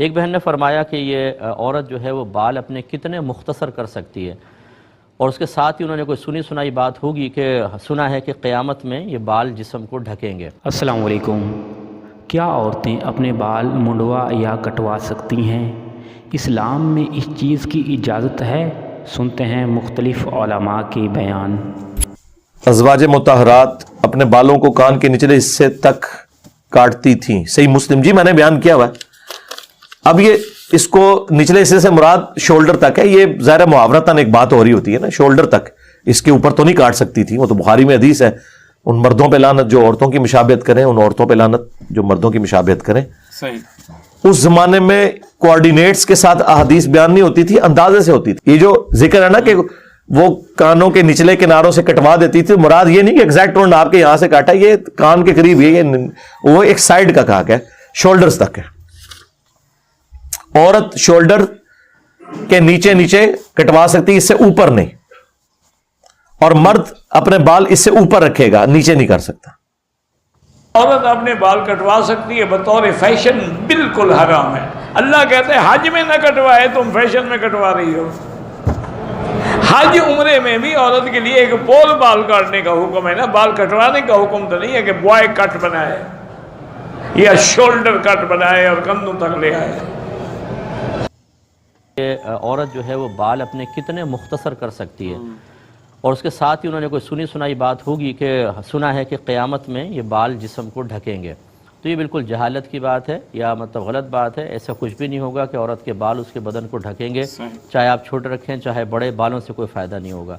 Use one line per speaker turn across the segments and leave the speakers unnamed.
ایک بہن نے فرمایا کہ یہ عورت جو ہے وہ بال اپنے کتنے مختصر کر سکتی ہے، اور اس کے ساتھ ہی انہوں نے کوئی سنی سنائی بات ہوگی کہ سنا ہے کہ قیامت میں یہ بال جسم کو ڈھکیں گے۔
السلام علیکم۔ کیا عورتیں اپنے بال منڈوا یا کٹوا سکتی ہیں؟ اسلام میں اس چیز کی اجازت ہے؟ سنتے ہیں مختلف علماء کے بیان۔
ازواج مطہرات اپنے بالوں کو کان کے نچلے حصے تک کاٹتی تھیں، صحیح مسلم جی میں نے بیان کیا ہوا ہے۔ اب یہ اس کو نچلے حصے سے مراد شولڈر تک ہے، یہ ظاہر محاورتاً ایک بات ہو رہی ہوتی ہے نا، شولڈر تک، اس کے اوپر تو نہیں کاٹ سکتی تھی، وہ تو بخاری میں حدیث ہے، ان مردوں پہ لعنت جو عورتوں کی مشابہت کریں، ان عورتوں پہ لعنت جو مردوں کی مشابہت کریں۔
صحیح۔
اس زمانے میں کوارڈینیٹس کے ساتھ احادیث بیان نہیں ہوتی تھی، اندازے سے ہوتی تھی۔ یہ جو ذکر ہے نا کہ وہ کانوں کے نچلے کناروں سے کٹوا دیتی تھی، مراد یہ نہیں کہ ایگزیکٹ ون آپ کے یہاں سے کاٹا، یہ کان کے قریب یہ وہ ایک سائڈ کا کاک ہے، شولڈرز تک ہے۔ عورت شولڈر کے نیچے نیچے کٹوا سکتی، اس سے اوپر نہیں، اور مرد اپنے بال اس سے اوپر رکھے گا، نیچے نہیں کر سکتا۔
عورت اپنے بال کٹوا سکتی ہے بطور فیشن، بالکل حرام ہے۔ اللہ کہتے ہیں حج میں نہ کٹوائے، تم فیشن میں کٹوا رہی ہو۔ حج عمرے میں بھی عورت کے لیے ایک پول بال کاٹنے کا حکم ہے نا، بال کٹوانے کا حکم تو نہیں ہے کہ بوائے کٹ بنائے یا شولڈر کٹ بنائے اور کندھوں تک لے آئے۔
عورت جو ہے وہ بال اپنے کتنے مختصر کر سکتی ہے، اور اس کے ساتھ ہی انہوں نے کوئی سنی سنائی بات ہوگی کہ سنا ہے کہ قیامت میں یہ بال جسم کو ڈھکیں گے۔ تو یہ بالکل جہالت کی بات ہے، یا مطلب غلط بات ہے۔ ایسا کچھ بھی نہیں ہوگا کہ عورت کے بال اس کے بدن کو ڈھکیں گے، چاہے آپ چھوٹے رکھیں چاہے بڑے، بالوں سے کوئی فائدہ نہیں ہوگا۔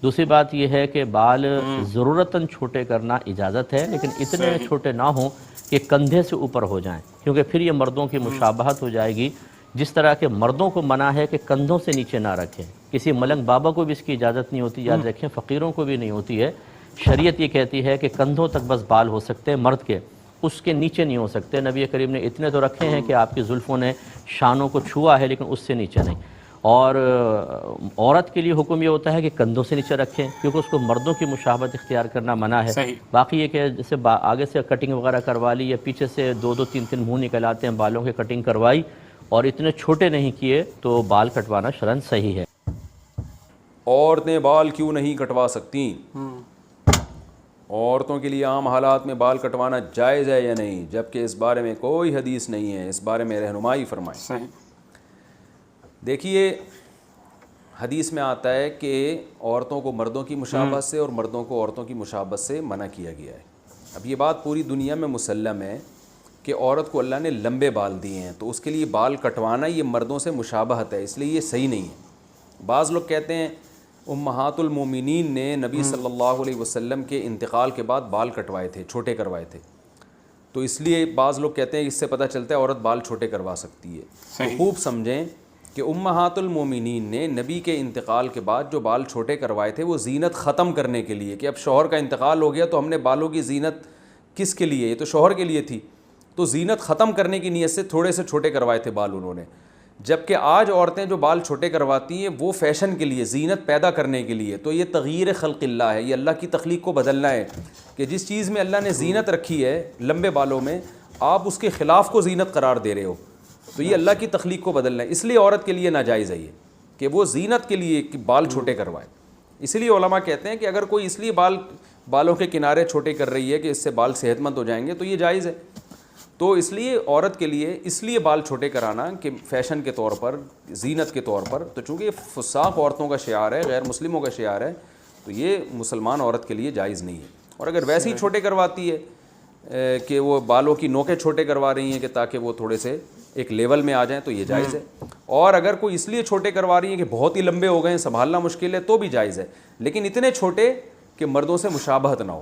دوسری بات یہ ہے کہ بال ضرورتاً چھوٹے کرنا اجازت ہے، لیکن اتنے چھوٹے نہ ہوں کہ کندھے سے اوپر ہو جائیں، کیونکہ پھر یہ مردوں کی مشابہت ہو جائے گی۔ جس طرح کے مردوں کو منع ہے کہ کندھوں سے نیچے نہ رکھیں، کسی ملنگ بابا کو بھی اس کی اجازت نہیں ہوتی، یاد رکھیں، فقیروں کو بھی نہیں ہوتی ہے۔ شریعت یہ کہتی ہے کہ کندھوں تک بس بال ہو سکتے ہیں مرد کے، اس کے نیچے نہیں ہو سکتے۔ نبی کریم نے اتنے تو رکھے ہیں کہ آپ کی زلفوں نے شانوں کو چھوا ہے، لیکن اس سے نیچے نہیں۔ اور عورت کے لیے حکم یہ ہوتا ہے کہ کندھوں سے نیچے رکھیں، کیونکہ اس کو مردوں کی مشابہت اختیار کرنا منع ہے۔ باقی یہ کہ جیسے آگے سے کٹنگ وغیرہ کروا لی، یا پیچھے سے دو دو تین تین منہ نکل آتے ہیں بالوں کے، کٹنگ کروائی اور اتنے چھوٹے نہیں کیے، تو بال کٹوانا شرعاً صحیح ہے۔
عورتیں بال کیوں نہیں کٹوا سکتی؟ عورتوں کے لیے عام حالات میں بال کٹوانا جائز ہے یا نہیں؟ جبکہ اس بارے میں کوئی حدیث نہیں ہے، اس بارے میں رہنمائی فرمائیں۔ دیکھیے، حدیث میں آتا ہے کہ عورتوں کو مردوں کی مشابہت سے اور مردوں کو عورتوں کی مشابہت سے منع کیا گیا ہے۔ اب یہ بات پوری دنیا میں مسلم ہے کہ عورت کو اللہ نے لمبے بال دیے ہیں، تو اس کے لیے بال کٹوانا یہ مردوں سے مشابہت ہے، اس لیے یہ صحیح نہیں ہے۔ بعض لوگ کہتے ہیں امہات المومنین نے نبی صلی اللہ علیہ وسلم کے انتقال کے بعد بال کٹوائے تھے، چھوٹے کروائے تھے، تو اس لیے بعض لوگ کہتے ہیں اس سے پتہ چلتا ہے عورت بال چھوٹے کروا سکتی ہے۔ تو خوب سمجھیں کہ امہات المومنین نے نبی کے انتقال کے بعد جو بال چھوٹے کروائے تھے وہ زینت ختم کرنے کے لیے، کہ اب شوہر کا انتقال ہو گیا تو ہم نے بالوں کی زینت کس کے لیے، یہ تو شوہر کے لیے تھی، تو زینت ختم کرنے کی نیت سے تھوڑے سے چھوٹے کروائے تھے بال انہوں نے۔ جبکہ آج عورتیں جو بال چھوٹے کرواتی ہیں وہ فیشن کے لیے، زینت پیدا کرنے کے لیے، تو یہ تغییر خلق اللہ ہے، یہ اللہ کی تخلیق کو بدلنا ہے، کہ جس چیز میں اللہ نے زینت رکھی ہے لمبے بالوں میں، آپ اس کے خلاف کو زینت قرار دے رہے ہو، تو یہ اللہ کی تخلیق کو بدلنا ہے۔ اس لیے عورت کے لیے ناجائز ہے یہ کہ وہ زینت کے لیے بال چھوٹے کروائے۔ اسی لیے علماء کہتے ہیں کہ اگر کوئی اس لیے بالوں کے کنارے چھوٹے کر رہی ہے کہ اس سے بال صحت مند ہو جائیں گے تو یہ جائز ہے۔ تو اس لیے عورت کے لیے اس لیے بال چھوٹے کرانا کہ فیشن کے طور پر، زینت کے طور پر، تو چونکہ یہ فساق عورتوں کا شعار ہے، غیر مسلموں کا شعار ہے، تو یہ مسلمان عورت کے لیے جائز نہیں ہے۔ اور اگر ویسے ہی چھوٹے کرواتی ہے کہ وہ بالوں کی نوکیں چھوٹے کروا رہی ہیں کہ تاکہ وہ تھوڑے سے ایک لیول میں آ جائیں تو یہ جائز ہے۔ اور اگر کوئی اس لیے چھوٹے کروا رہی ہیں کہ بہت ہی لمبے ہو گئے ہیں، سنبھالنا مشکل ہے، تو بھی جائز ہے، لیکن اتنے چھوٹے کہ مردوں سے مشابہت نہ ہو۔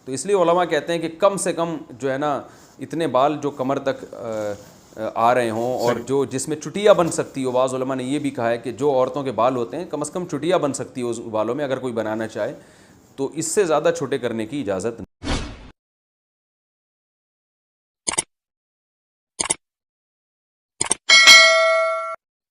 تو اس لیے علماء کہتے ہیں کہ کم سے کم جو ہے نا اتنے بال جو کمر تک آ رہے ہوں، اور جو جس میں چٹیا بن سکتی ہو، بعض علماء نے یہ بھی کہا ہے کہ جو عورتوں کے بال ہوتے ہیں کم از کم چٹیا بن سکتی ہو اس بالوں میں، اگر کوئی بنانا چاہے، تو اس سے زیادہ چھوٹے کرنے کی اجازت نہیں۔